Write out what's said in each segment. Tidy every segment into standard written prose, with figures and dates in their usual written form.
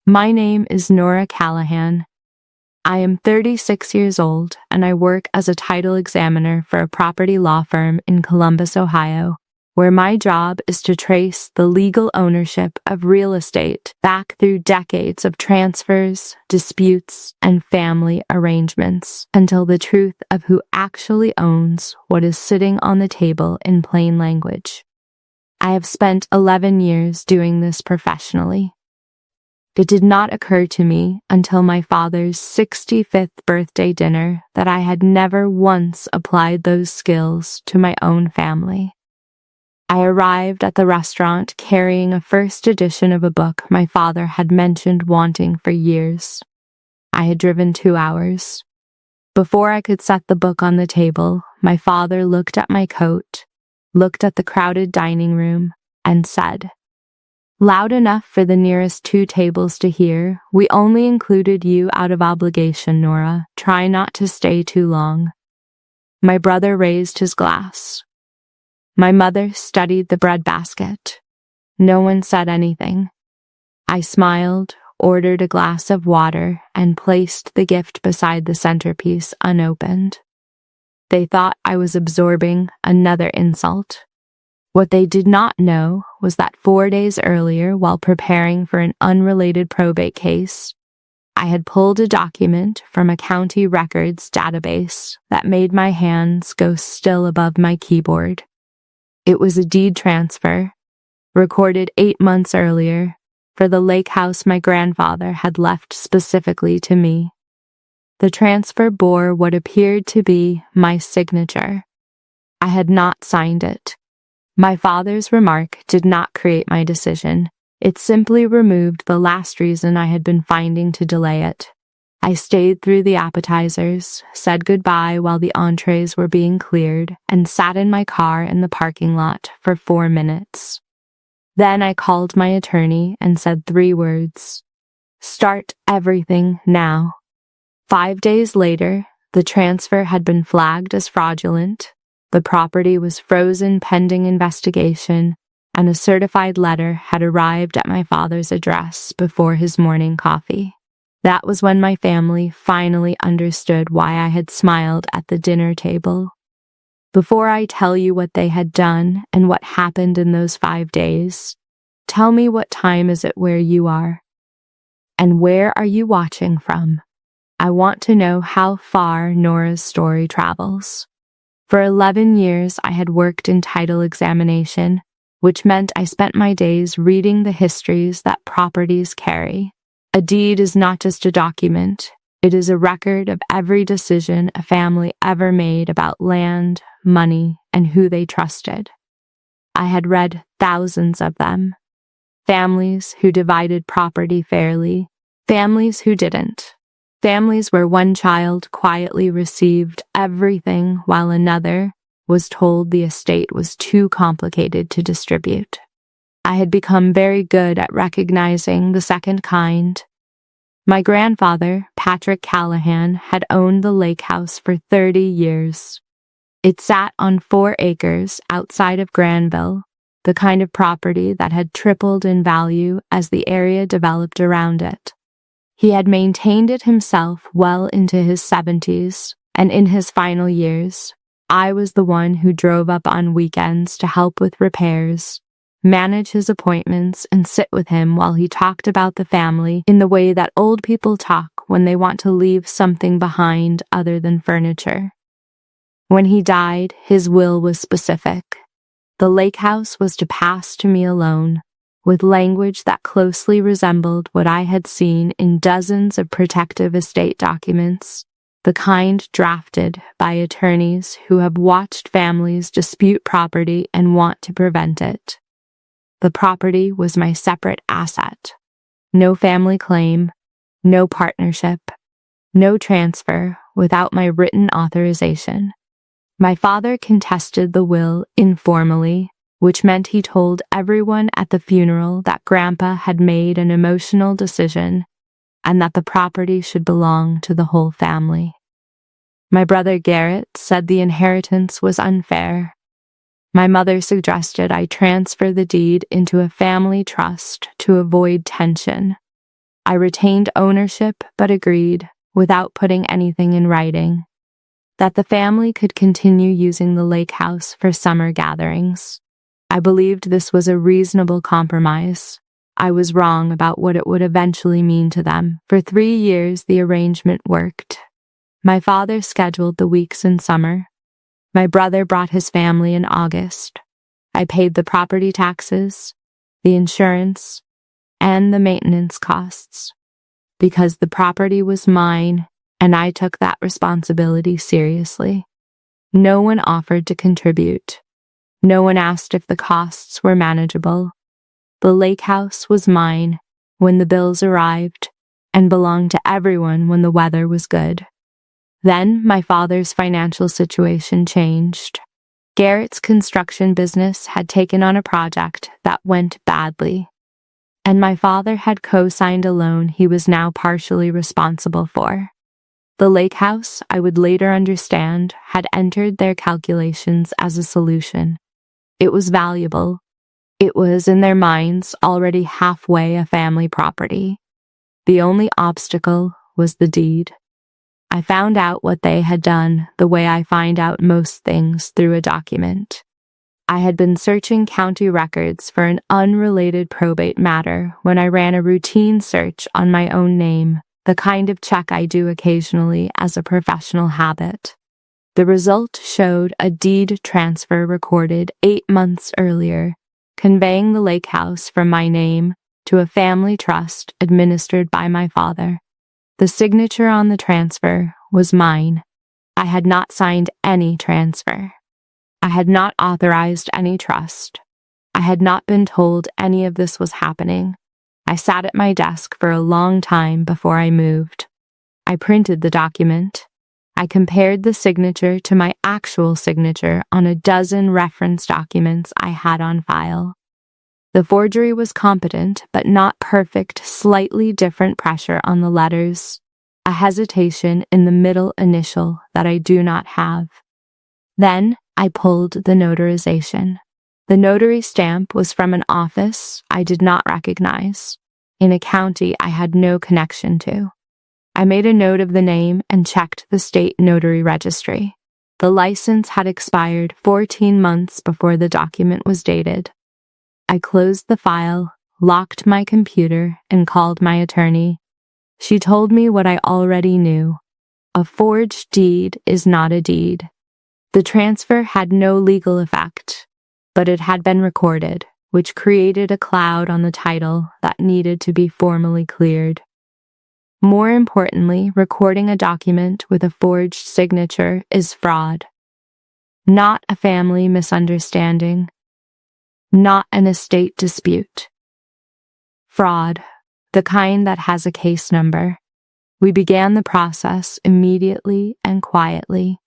My name is Nora Callahan. I am 36 years old and I work as a title examiner for a property law firm in Columbus, Ohio, where my job is to trace the legal ownership of real estate back through decades of transfers, disputes, and family arrangements until the truth of who actually owns what is sitting on the table in plain language. I have spent 11 years doing this professionally. It did not occur to me until my father's 65th birthday dinner that I had never once applied those skills to my own family. I arrived at the restaurant carrying a first edition of a book my father had mentioned wanting for years. I had driven 2 hours. Before I could set the book on the table, my father looked at my coat, looked at the crowded dining room, and said, "Loud enough for the nearest 2 tables to hear, we only included you out of obligation, Nora. Try not to stay too long." My brother raised his glass. My mother studied the breadbasket. No one said anything. I smiled, ordered a glass of water, and placed the gift beside the centerpiece unopened. They thought I was absorbing another insult. What they did not know was that 4 days earlier, while preparing for an unrelated probate case, I had pulled a document from a county records database that made my hands go still above my keyboard. It was a deed transfer, recorded 8 months earlier, for the lakehouse my grandfather had left specifically to me. The transfer bore what appeared to be my signature. I had not signed it. My father's remark did not create my decision. It simply removed the last reason I had been finding to delay it. I stayed through the appetizers, said goodbye while the entrees were being cleared, and sat in my car in the parking lot for 4 minutes. Then I called my attorney and said 3 words: "Start everything now." 5 days later, the transfer had been flagged as fraudulent. The property was frozen pending investigation, and a certified letter had arrived at my father's address before his morning coffee. That was when my family finally understood why I had smiled at the dinner table. Before I tell you what they had done and what happened in those 5 days, tell me what time is it where you are? And where are you watching from? I want to know how far Nora's story travels. For 11 years, I had worked in title examination, which meant I spent my days reading the histories that properties carry. A deed is not just a document. It is a record of every decision a family ever made about land, money, and who they trusted. I had read thousands of them. Families who divided property fairly, families who didn't. Families where one child quietly received everything while another was told the estate was too complicated to distribute. I had become very good at recognizing the second kind. My grandfather, Patrick Callahan, had owned the lakehouse for 30 years. It sat on 4 acres outside of Granville, the kind of property that had tripled in value as the area developed around it. He had maintained it himself well into his 70s, and in his final years, I was the one who drove up on weekends to help with repairs, manage his appointments, and sit with him while he talked about the family in the way that old people talk when they want to leave something behind other than furniture. When he died, his will was specific. The lakehouse was to pass to me alone, with language that closely resembled what I had seen in dozens of protective estate documents, the kind drafted by attorneys who have watched families dispute property and want to prevent it. The property was my separate asset. No family claim, no partnership, no transfer without my written authorization. My father contested the will informally, which meant he told everyone at the funeral that Grandpa had made an emotional decision and that the property should belong to the whole family. My brother Garrett said the inheritance was unfair. My mother suggested I transfer the deed into a family trust to avoid tension. I retained ownership but agreed, without putting anything in writing, that the family could continue using the lake house for summer gatherings. I believed this was a reasonable compromise. I was wrong about what it would eventually mean to them. For 3 years, the arrangement worked. My father scheduled the weeks in summer. My brother brought his family in August. I paid the property taxes, the insurance, and the maintenance costs, because the property was mine and I took that responsibility seriously. No one offered to contribute. No one asked if the costs were manageable. The lake house was mine when the bills arrived and belonged to everyone when the weather was good. Then my father's financial situation changed. Garrett's construction business had taken on a project that went badly, and my father had co-signed a loan he was now partially responsible for. The lake house, I would later understand, had entered their calculations as a solution. It was valuable. It was, in their minds, already halfway a family property. The only obstacle was the deed. I found out what they had done the way I find out most things, through a document. I had been searching county records for an unrelated probate matter when I ran a routine search on my own name, the kind of check I do occasionally as a professional habit. The result showed a deed transfer recorded 8 months earlier, conveying the lake house from my name to a family trust administered by my father. The signature on the transfer was mine. I had not signed any transfer. I had not authorized any trust. I had not been told any of this was happening. I sat at my desk for a long time before I moved. I printed the document. I compared the signature to my actual signature on a dozen reference documents I had on file. The forgery was competent, but not perfect, slightly different pressure on the letters, a hesitation in the middle initial that I do not have. Then I pulled the notarization. The notary stamp was from an office I did not recognize, in a county I had no connection to. I made a note of the name and checked the state notary registry. The license had expired 14 months before the document was dated. I closed the file, locked my computer, and called my attorney. She told me what I already knew. A forged deed is not a deed. The transfer had no legal effect, but it had been recorded, which created a cloud on the title that needed to be formally cleared. More importantly, recording a document with a forged signature is fraud. Not a family misunderstanding. Not an estate dispute. Fraud, the kind that has a case number. We began the process immediately and quietly.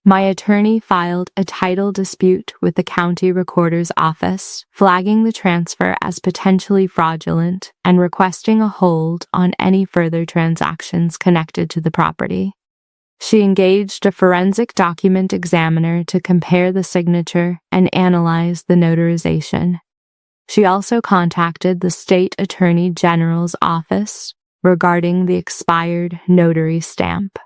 My attorney filed a title dispute with the county recorder's office, flagging the transfer as potentially fraudulent and requesting a hold on any further transactions connected to the property. She engaged a forensic document examiner to compare the signature and analyze the notarization. She also contacted the state attorney general's office regarding the expired notary stamp,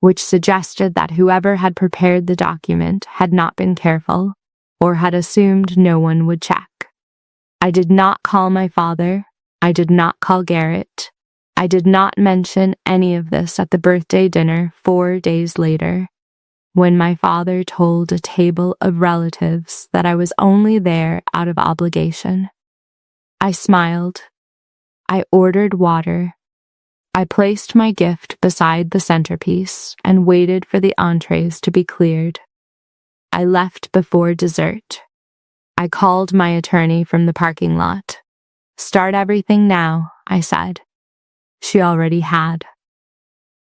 which suggested that whoever had prepared the document had not been careful or had assumed no one would check. I did not call my father. I did not call Garrett. I did not mention any of this at the birthday dinner 4 days later, when my father told a table of relatives that I was only there out of obligation. I smiled. I ordered water. I placed my gift beside the centerpiece and waited for the entrees to be cleared. I left before dessert. I called my attorney from the parking lot. "Start everything now," I said. She already had.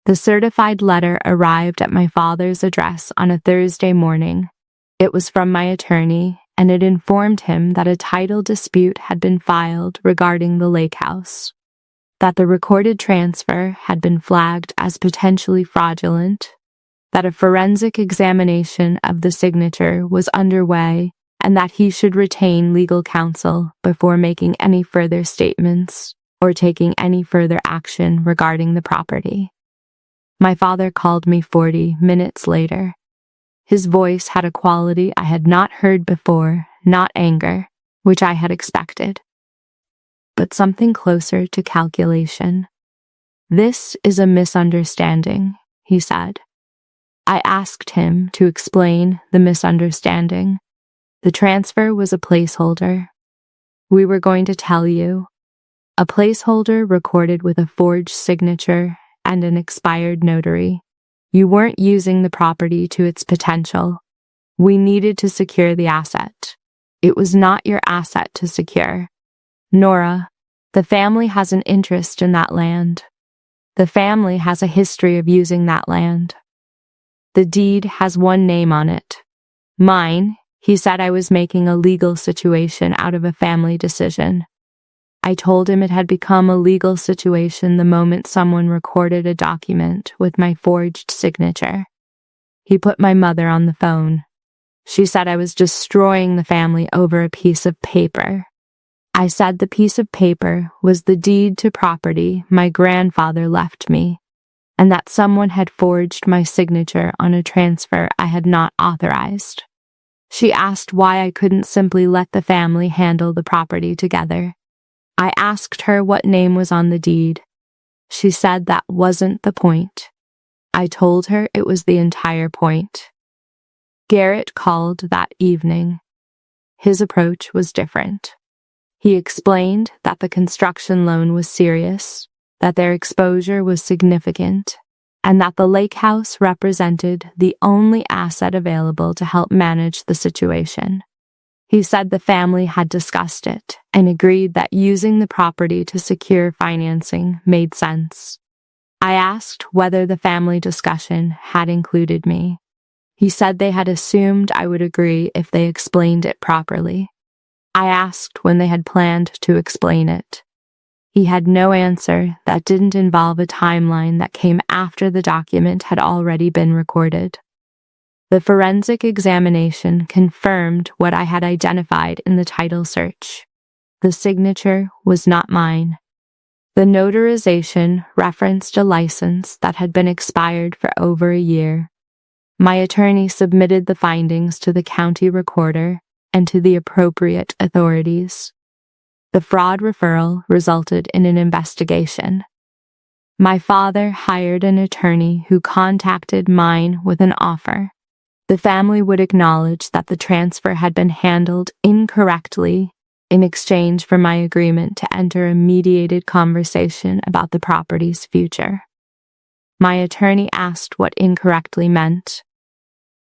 The certified letter arrived at my father's address on a Thursday morning. It was from my attorney, and it informed him that a title dispute had been filed regarding the lake house, that the recorded transfer had been flagged as potentially fraudulent, that a forensic examination of the signature was underway, and that he should retain legal counsel before making any further statements or taking any further action regarding the property. My father called me 40 minutes later. His voice had a quality I had not heard before, not anger, which I had expected, but something closer to calculation. "This is a misunderstanding," he said. I asked him to explain the misunderstanding. The transfer was a placeholder. "We were going to tell you." A placeholder recorded with a forged signature and an expired notary. "You weren't using the property to its potential. We needed to secure the asset. It was not your asset to secure. Nora, the family has an interest in that land. The family has a history of using that land. The deed has one name on it. Mine." He said I was making a legal situation out of a family decision. I told him it had become a legal situation the moment someone recorded a document with my forged signature. He put my mother on the phone. She said I was destroying the family over a piece of paper. I said the piece of paper was the deed to property my grandfather left me, and that someone had forged my signature on a transfer I had not authorized. She asked why I couldn't simply let the family handle the property together. I asked her what name was on the deed. She said that wasn't the point. I told her it was the entire point. Garrett called that evening. His approach was different. He explained that the construction loan was serious, that their exposure was significant, and that the lakehouse represented the only asset available to help manage the situation. He said the family had discussed it and agreed that using the property to secure financing made sense. I asked whether the family discussion had included me. He said they had assumed I would agree if they explained it properly. I asked when they had planned to explain it. He had no answer that didn't involve a timeline that came after the document had already been recorded. The forensic examination confirmed what I had identified in the title search. The signature was not mine. The notarization referenced a license that had been expired for over a year. My attorney submitted the findings to the county recorder and to the appropriate authorities. The fraud referral resulted in an investigation. My father hired an attorney who contacted mine with an offer. The family would acknowledge that the transfer had been handled incorrectly in exchange for my agreement to enter a mediated conversation about the property's future. My attorney asked what incorrectly meant.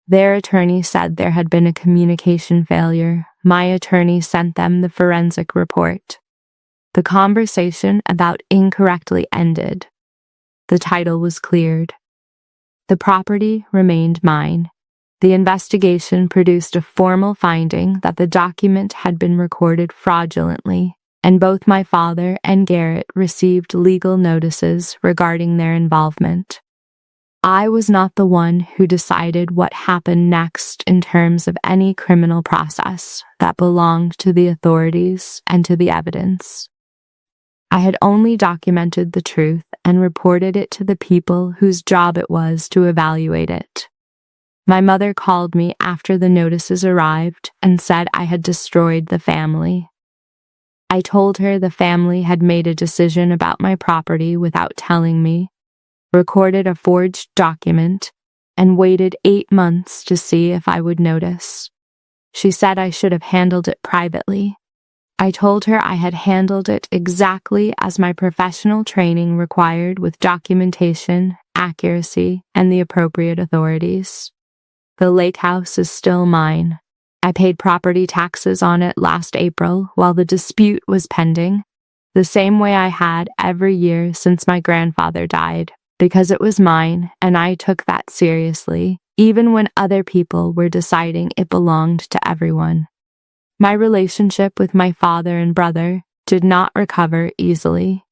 Their attorney said there had been a communication failure. My attorney sent them the forensic report. The conversation about incorrectly ended. The title was cleared. The property remained mine. The investigation produced a formal finding that the document had been recorded fraudulently, and both my father and Garrett received legal notices regarding their involvement. I was not the one who decided what happened next in terms of any criminal process that belonged to the authorities and to the evidence. I had only documented the truth and reported it to the people whose job it was to evaluate it. My mother called me after the notices arrived and said I had destroyed the family. I told her the family had made a decision about my property without telling me, recorded a forged document, and waited 8 months to see if I would notice. She said I should have handled it privately. I told her I had handled it exactly as my professional training required, with documentation, accuracy, and the appropriate authorities. The lakehouse is still mine. I paid property taxes on it last April while the dispute was pending, the same way I had every year since my grandfather died, because it was mine and I took that seriously, even when other people were deciding it belonged to everyone. My relationship with my father and brother did not recover easily.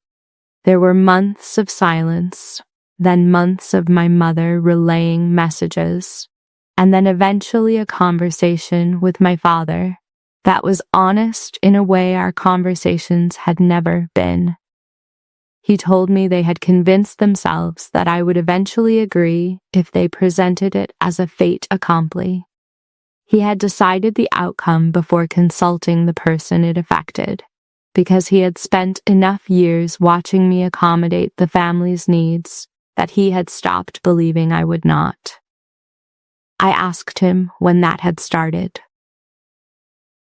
There were months of silence, then months of my mother relaying messages, and then eventually a conversation with my father that was honest in a way our conversations had never been. He told me they had convinced themselves that I would eventually agree if they presented it as a fait accompli. He had decided the outcome before consulting the person it affected, because he had spent enough years watching me accommodate the family's needs that he had stopped believing I would not. I asked him when that had started.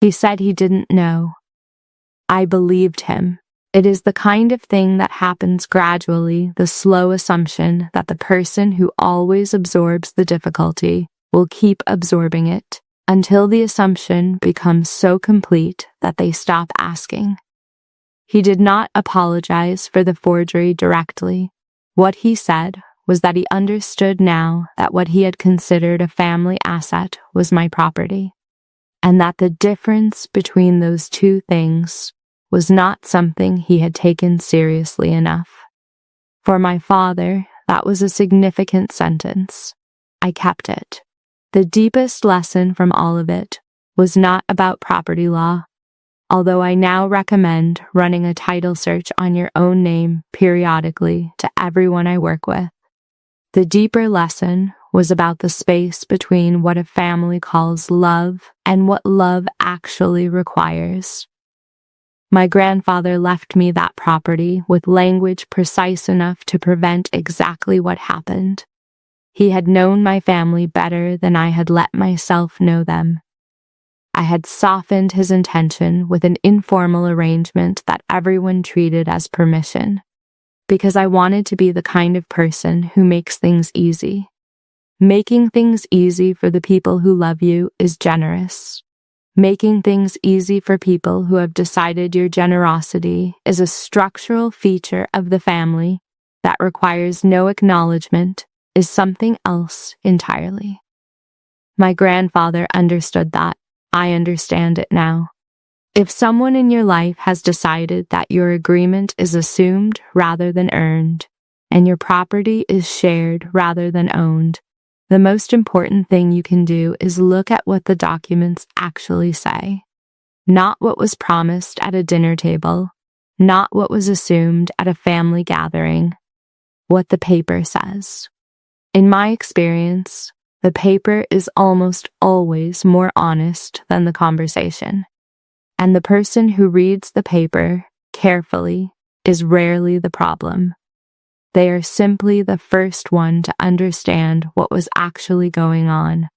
He said he didn't know. I believed him. It is the kind of thing that happens gradually, the slow assumption that the person who always absorbs the difficulty will keep absorbing it until the assumption becomes so complete that they stop asking. He did not apologize for the forgery directly. What he said was that he understood now that what he had considered a family asset was my property, and that the difference between those two things was not something he had taken seriously enough. For my father, that was a significant sentence. I kept it. The deepest lesson from all of it was not about property law, although I now recommend running a title search on your own name periodically to everyone I work with. The deeper lesson was about the space between what a family calls love and what love actually requires. My grandfather left me that property with language precise enough to prevent exactly what happened. He had known my family better than I had let myself know them. I had softened his intention with an informal arrangement that everyone treated as permission, because I wanted to be the kind of person who makes things easy. Making things easy for the people who love you is generous. Making things easy for people who have decided your generosity is a structural feature of the family that requires no acknowledgement, is something else entirely. My grandfather understood that. I understand it now. If someone in your life has decided that your agreement is assumed rather than earned, and your property is shared rather than owned, the most important thing you can do is look at what the documents actually say. Not what was promised at a dinner table, not what was assumed at a family gathering, what the paper says. In my experience, the paper is almost always more honest than the conversation, and the person who reads the paper carefully is rarely the problem. They are simply the first one to understand what was actually going on.